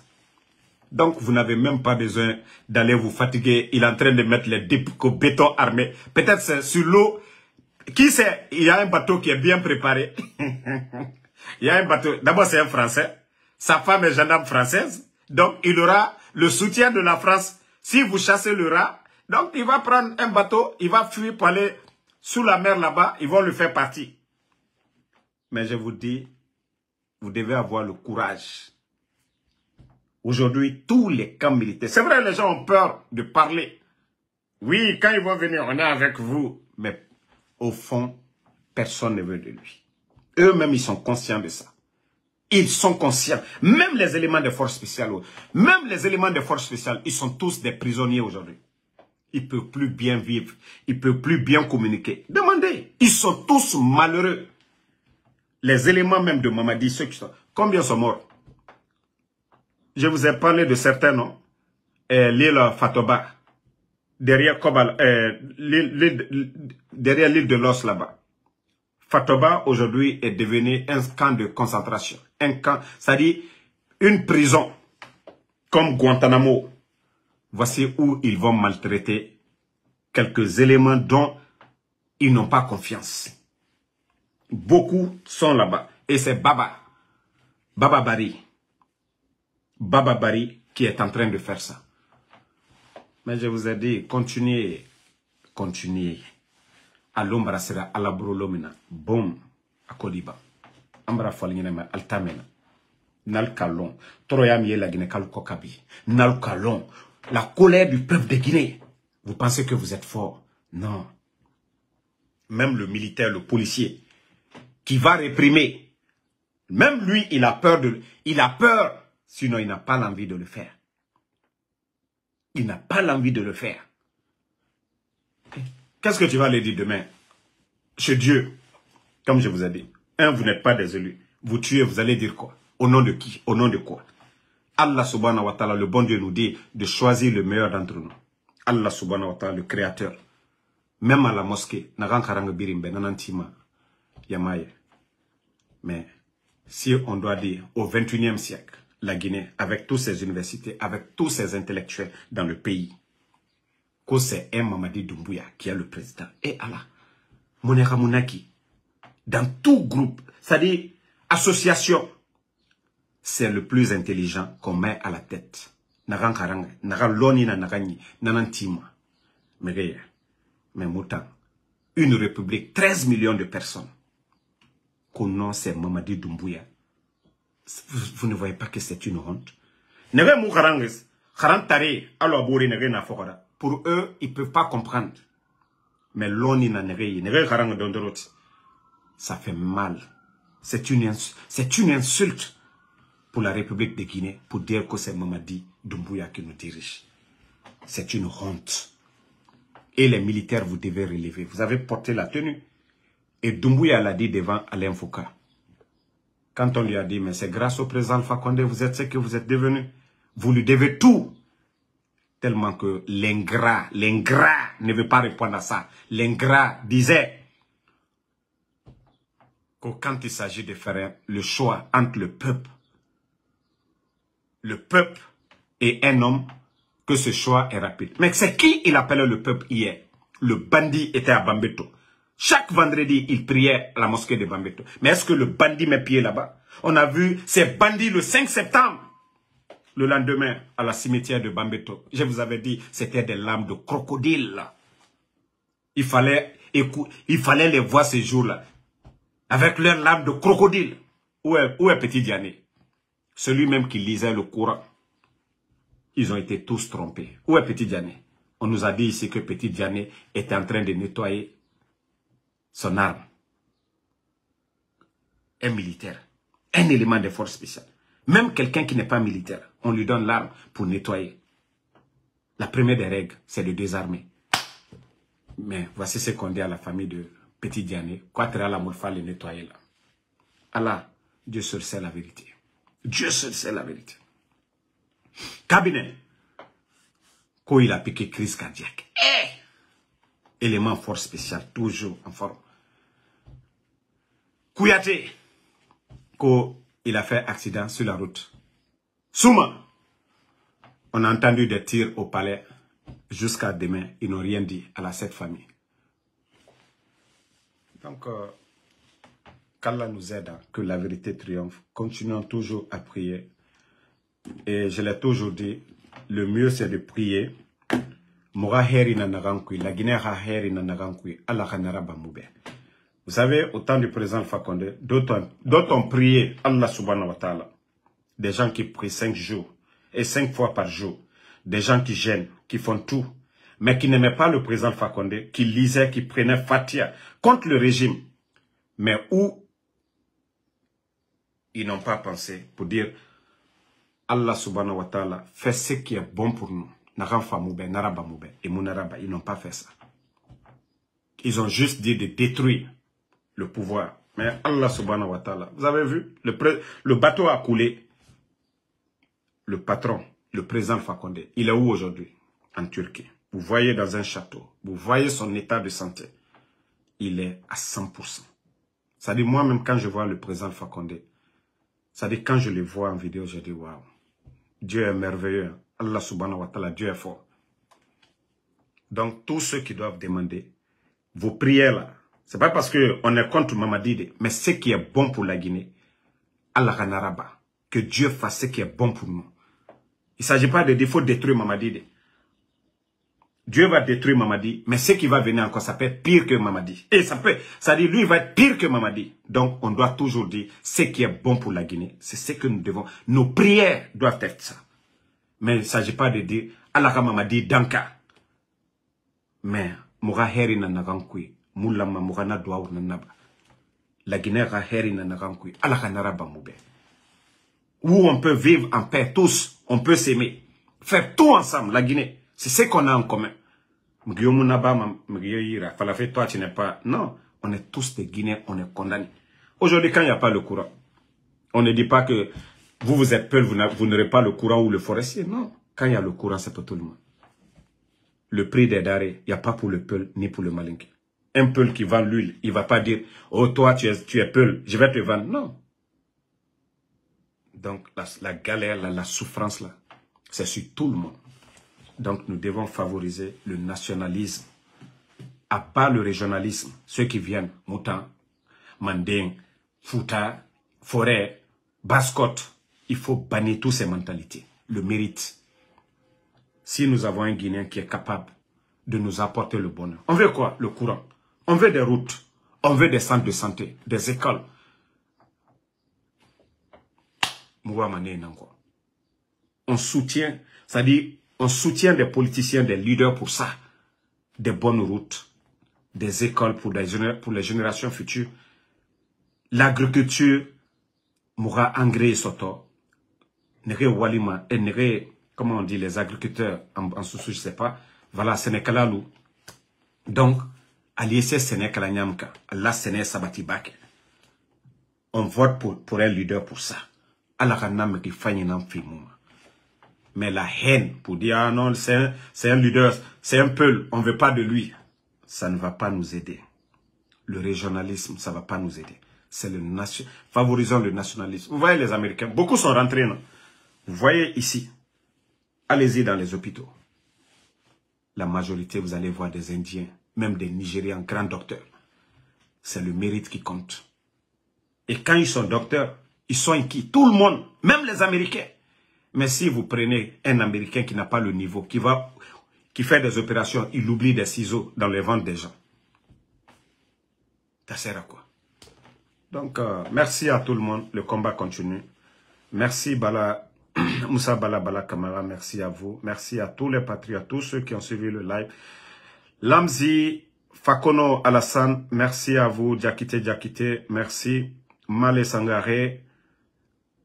Donc, vous n'avez même pas besoin d'aller vous fatiguer. Il est en train de mettre les dépôts béton armés. Peut-être c'est sur l'eau. Qui sait? Il y a un bateau qui est bien préparé. Il y a un bateau. D'abord, c'est un Français. Sa femme est gendarme française. Donc, il aura le soutien de la France. Si vous chassez le rat, donc il va prendre un bateau, il va fuir pour aller sous la mer là-bas. Ils vont le faire partir. Mais je vous dis, vous devez avoir le courage. Aujourd'hui, tous les camps militaires, c'est vrai, les gens ont peur de parler. Oui, quand ils vont venir, on est avec vous. Mais au fond, personne ne veut de lui. Eux-mêmes, ils sont conscients de ça. Ils sont conscients. Même les éléments de force spéciale, ils sont tous des prisonniers aujourd'hui. Ils ne peuvent plus bien vivre. Ils ne peuvent plus bien communiquer. Demandez. Ils sont tous malheureux. Les éléments même de Mamadi, ceux qui sont... Combien sont morts? Je vous ai parlé de certains noms. L'île Fatoba. Derrière l'île de l'Os là-bas. Fatoba aujourd'hui est devenu un camp de concentration. Un camp, c'est-à-dire une prison comme Guantanamo. Voici où ils vont maltraiter quelques éléments dont ils n'ont pas confiance. Beaucoup sont là-bas. Et c'est Baba Bari qui est en train de faire ça. Mais je vous ai dit, continuez. À l'ombra sera à la brolomina. Boum. À Kodiba. Ambra folinema altamena. Nal kalon. Toroya miela Guinée kal kokabi. Nal kalon. La colère du peuple de Guinée. Vous pensez que vous êtes fort? Non. Même le militaire, le policier, qui va réprimer, même lui, il a peur, sinon il n'a pas l'envie de le faire. Il n'a pas l'envie de le faire. Qu'est-ce que tu vas lui dire demain? Chez Dieu, comme je vous ai dit, vous n'êtes pas des élus. Vous tuez, vous allez dire quoi? Au nom de qui? Au nom de quoi? Allah subhanahu wa ta'ala, le bon Dieu nous dit de choisir le meilleur d'entre nous. Allah subhanahu wa ta'ala, le créateur. Même à la mosquée, mais si on doit dire au 21e siècle, la Guinée, avec toutes ses universités, avec tous ses intellectuels dans le pays, que c'est un Mamadi Doumbouya qui est le président. Et Allah, Monera Mounaki, dans tout groupe, c'est-à-dire association, c'est le plus intelligent qu'on met à la tête. Naran Karanga, Naran Loni Nanagani, Nanantima. Mais Moutan, une république, 13 millions de personnes. Qu'on c'est Mamadi Doumbouya. Vous ne voyez pas que c'est une honte? Pour eux, ils ne peuvent pas comprendre. Mais l'oni na ça fait mal. C'est une insulte pour la République de Guinée pour dire que c'est Mamadi Doumbouya qui nous dirige. C'est une honte. Et les militaires, vous devez relever. Vous avez porté la tenue. Et Doumbouya l'a dit devant Alain Foucault. Quand on lui a dit, mais c'est grâce au président Alpha Condé, vous êtes ce que vous êtes devenu. Vous lui devez tout. Tellement que l'ingrat ne veut pas répondre à ça. L'ingrat disait que quand il s'agit de faire le choix entre le peuple et un homme, que ce choix est rapide. Mais c'est qui il appelait le peuple hier? Le bandit était à Bambeto. Chaque vendredi, il priait à la mosquée de Bambeto. Mais est-ce que le bandit met pied là-bas? On a vu ces bandits le 5 septembre. Le lendemain, à la cimetière de Bambeto. Je vous avais dit, c'était des larmes de crocodile. Il fallait les voir ces jours-là. Avec leurs larmes de crocodile. Où est Petit Diané? Celui même qui lisait le Coran. Ils ont été tous trompés. Où est Petit Diané? On nous a dit ici que Petit Diané était en train de nettoyer son arme. Un militaire. Un élément de force spéciale. Même quelqu'un qui n'est pas militaire, on lui donne l'arme pour nettoyer. La première des règles, c'est de désarmer. Mais voici ce qu'on dit à la famille de Petit Diané. Quatra la moulfa le nettoyer là. Allah, Dieu seul sait la vérité. Dieu seul sait la vérité. Cabinet. Quand il a piqué crise cardiaque. Élément force spécial, toujours en forme. Kouyaté. Quand il a fait accident sur la route. Souma. On a entendu des tirs au palais. Jusqu'à demain, ils n'ont rien dit à cette famille. Donc, qu'Allah nous aide, que la vérité triomphe. Continuons toujours à prier. Et je l'ai toujours dit, le mieux c'est de prier. Mora heri na nagankui, la Guinée ha heri na nagankui, Allah kanaraba moube. Vous savez, au temps du président Alpha Condé, d'autres ont prié Allah subhanahu wa ta'ala. Des gens qui prient 5 jours et 5 fois par jour. Des gens qui gênent, qui font tout, mais qui n'aimaient pas le président Alpha Condé, qui lisaient, qui prenaient Fatia contre le régime. Mais où ils n'ont pas pensé pour dire Allah subhanahu wa ta'ala fait ce qui est bon pour nous. Et Mounaraba, ils n'ont pas fait ça. Ils ont juste dit de détruire le pouvoir. Mais Allah subhanahu wa ta'ala, vous avez vu, le bateau a coulé. Le patron, le président Alpha Condé, il est où aujourd'hui? En Turquie. Vous voyez dans un château. Vous voyez son état de santé. Il est à 100%. Ça dit, moi-même, quand je vois le président Alpha Condé, ça dit, quand je le vois en vidéo, je dis, waouh, Dieu est merveilleux. Allah subhanahu wa ta'ala, Dieu est fort. Donc, tous ceux qui doivent demander, vos prières là, c'est pas parce qu'on est contre Mamadi, mais ce qui est bon pour la Guinée, Allah Kanaraba. Que Dieu fasse ce qui est bon pour nous. Il ne s'agit pas de dire qu'il faut détruire Mamadi. Dieu va détruire Mamadi, mais ce qui va venir encore, ça peut être pire que Mamadi. Et ça dit, lui, il va être pire que Mamadi. Donc, on doit toujours dire ce qui est bon pour la Guinée. C'est ce que nous devons. Nos prières doivent être ça. Mais il ne s'agit pas de dire, Allah Mamadi Danka. Mais, Moura Heri Nanagankui, Moulama Mourana Douaour Nanaba. La Guinée a Heri Nanagankui, Allah Kanaraba Moube. Où on peut vivre en paix, tous, on peut s'aimer. Faire tout ensemble, la Guinée. C'est ce qu'on a en commun. Toi, tu n'es pas... Non, on est tous des Guinéens, on est condamnés. Aujourd'hui, quand il n'y a pas le courant, on ne dit pas que vous êtes peul, vous n'aurez pas le courant ou le forestier. Non, quand il y a le courant, c'est pour tout le monde. Le prix des denrées, il n'y a pas pour le peul ni pour le malinqué. Un peul qui vend l'huile, il ne va pas dire « Oh, toi, tu es peul, je vais te vendre. » Non. Donc, la galère, la souffrance, là, c'est sur tout le monde. Donc, nous devons favoriser le nationalisme. À part le régionalisme, ceux qui viennent, Moutan, Manding, Fouta, Forêt, Basse-Côte, il faut bannir toutes ces mentalités. Le mérite. Si nous avons un Guinéen qui est capable de nous apporter le bonheur. On veut quoi? Le courant. On veut des routes. On veut des centres de santé, des écoles. On soutient, c'est-à-dire, on soutient des politiciens, des leaders pour ça. Des bonnes routes, des écoles pour les générations futures. L'agriculture, moura engrais soto. Nere walima, et nere, comment on dit, les agriculteurs en sous-sous, je sais pas. Voilà, Sénécalalou. Donc, aliése Sénécala Nyamka, Allah Séné Sabatibake. On vote pour un leader pour ça. Allah Kanam qui fagne nan filmouma. Mais la haine pour dire, ah non, c'est un leader, c'est un peul, on ne veut pas de lui. Ça ne va pas nous aider. Le régionalisme, ça ne va pas nous aider. C'est le favorisons le nationalisme. Vous voyez les Américains, beaucoup sont rentrés, non? Vous voyez ici, allez-y dans les hôpitaux. La majorité, vous allez voir des Indiens, même des Nigérians, grands docteurs. C'est le mérite qui compte. Et quand ils sont docteurs, ils sont inquiets. Tout le monde, même les Américains. Mais si vous prenez un Américain qui n'a pas le niveau, qui fait des opérations, il oublie des ciseaux dans les ventres des gens. Ça sert à quoi? Donc, merci à tout le monde. Le combat continue. Merci Bala, Moussa Bala Kamara, merci à vous. Merci à tous les patriotes, tous ceux qui ont suivi le live. Lamzi, Fakono Alassane, merci à vous. Diakité, merci. Malé Sangare,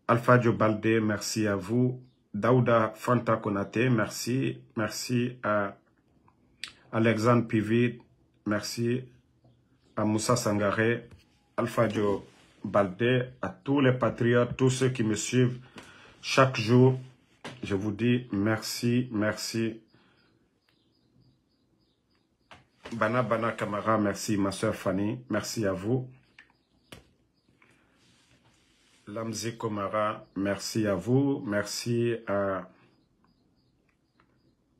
Alpha Diobalde, merci à vous. Daouda Fanta Konate, merci. Merci à Alexandre Pivid, merci. À Moussa Sangare, Alpha Diobalde, à tous les patriotes, tous ceux qui me suivent chaque jour. Je vous dis merci, merci. Bana Kamara, merci. Ma soeur Fanny, merci à vous. Lamzi Komara, merci à vous. Merci à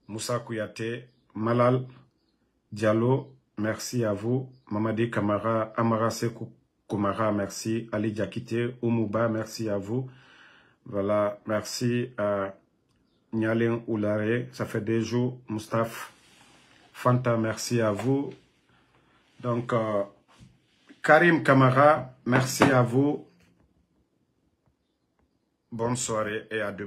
Moussa Kouyaté, Malal Diallo, merci à vous. Mamadi Kamara, Amara Sekou Komara, merci. Ali Diakité, Oumouba, merci à vous. Voilà, merci à Nyalin Oulare, ça fait 2 jours. Moustapha Fanta, merci à vous. Donc, Karim Kamara, merci à vous. Bonne soirée et à demain.